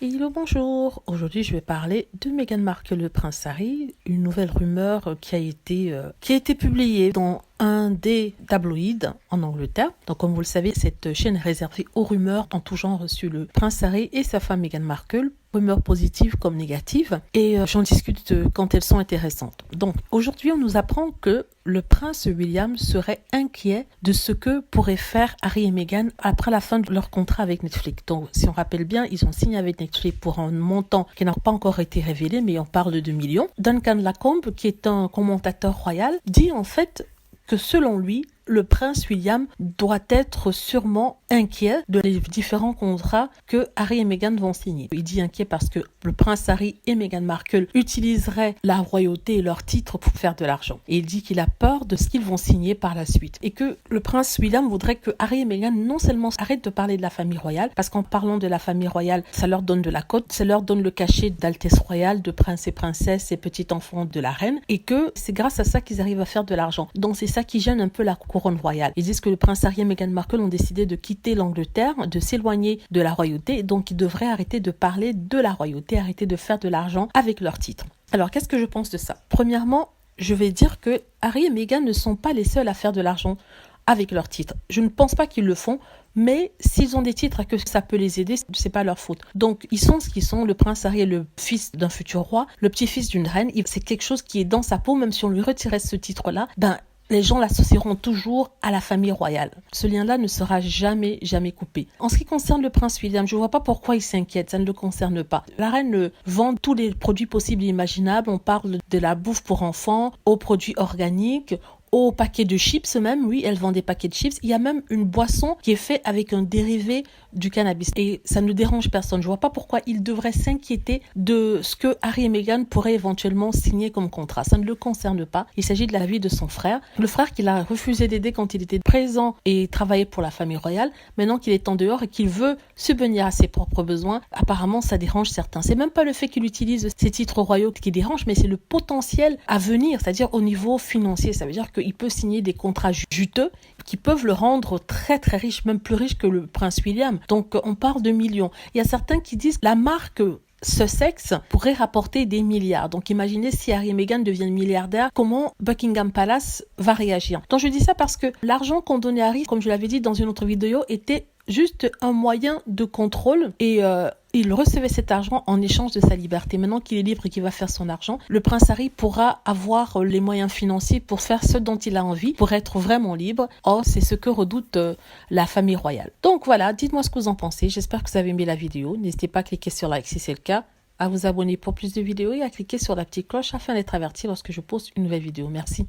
Hello, bonjour. Aujourd'hui, je vais parler de Meghan Markle, le prince Harry, une nouvelle rumeur qui a été publiée dans un des tabloïds en Angleterre. Donc, comme vous le savez, cette chaîne est réservée aux rumeurs en tout genre sur le prince Harry et sa femme Meghan Markle, rumeurs positives comme négatives, et j'en discute quand elles sont intéressantes. Donc, aujourd'hui, on nous apprend que le prince William serait inquiet de ce que pourraient faire Harry et Meghan après la fin de leur contrat avec Netflix. Donc, si on rappelle bien, ils ont signé avec Netflix pour un montant qui n'a pas encore été révélé, mais on parle de millions. Duncan Lacombe, qui est un commentateur royal, dit en fait que selon lui, le prince William doit être sûrement inquiet de les différents contrats que Harry et Meghan vont signer. Il dit inquiet parce que le prince Harry et Meghan Markle utiliseraient la royauté et leurs titres pour faire de l'argent. Et il dit qu'il a peur de ce qu'ils vont signer par la suite. Et que le prince William voudrait que Harry et Meghan non seulement arrêtent de parler de la famille royale, parce qu'en parlant de la famille royale, ça leur donne de la cote, ça leur donne le cachet d'altesse royale, de prince et princesse et petits enfants de la reine, et que c'est grâce à ça qu'ils arrivent à faire de l'argent. Donc c'est ça qui gêne un peu la couronne royale. Ils disent que le prince Harry et Meghan Markle ont décidé de quitter l'Angleterre, de s'éloigner de la royauté, donc ils devraient arrêter de parler de la royauté, arrêter de faire de l'argent avec leurs titres. Alors qu'est-ce que je pense de ça? Premièrement, je vais dire que Harry et Meghan ne sont pas les seuls à faire de l'argent avec leurs titres. Je ne pense pas qu'ils le font, mais s'ils ont des titres et que ça peut les aider, c'est pas leur faute. Donc, ils sont ce qu'ils sont. Le prince Harry est le fils d'un futur roi, le petit-fils d'une reine. C'est quelque chose qui est dans sa peau, même si on lui retirait ce titre-là, les gens l'associeront toujours à la famille royale. Ce lien-là ne sera jamais coupé. En ce qui concerne le prince William, je ne vois pas pourquoi il s'inquiète, ça ne le concerne pas. La reine vend tous les produits possibles et imaginables. On parle de la bouffe pour enfants, aux produits organiques, aux paquets de chips même. Oui, elle vend des paquets de chips. Il y a même une boisson qui est faite avec un dérivé du cannabis. Et ça ne dérange personne. Je ne vois pas pourquoi il devrait s'inquiéter de ce que Harry et Meghan pourraient éventuellement signer comme contrat. Ça ne le concerne pas. Il s'agit de la vie de son frère. Le frère qu'il a refusé d'aider quand il était présent et travaillait pour la famille royale. Maintenant qu'il est en dehors et qu'il veut subvenir à ses propres besoins, apparemment ça dérange certains. C'est même pas le fait qu'il utilise ses titres royaux qui dérange, mais c'est le potentiel à venir, c'est-à-dire au niveau financier. Ça veut dire qu'il peut signer des contrats juteux qui peuvent le rendre très très riche, même plus riche que le prince William. Donc on parle de millions. Il y a certains qui disent la marque Sussex pourrait rapporter des milliards. Donc imaginez si Harry et Meghan deviennent milliardaires, comment Buckingham Palace va réagir. Donc je dis ça parce que l'argent qu'on donnait à Harry, comme je l'avais dit dans une autre vidéo, était juste un moyen de contrôle et il recevait cet argent en échange de sa liberté. Maintenant qu'il est libre et qu'il va faire son argent, le prince Harry pourra avoir les moyens financiers pour faire ce dont il a envie, pour être vraiment libre. Or, c'est ce que redoute la famille royale. Donc voilà, dites-moi ce que vous en pensez. J'espère que vous avez aimé la vidéo. N'hésitez pas à cliquer sur like si c'est le cas, à vous abonner pour plus de vidéos et à cliquer sur la petite cloche afin d'être averti lorsque je poste une nouvelle vidéo. Merci.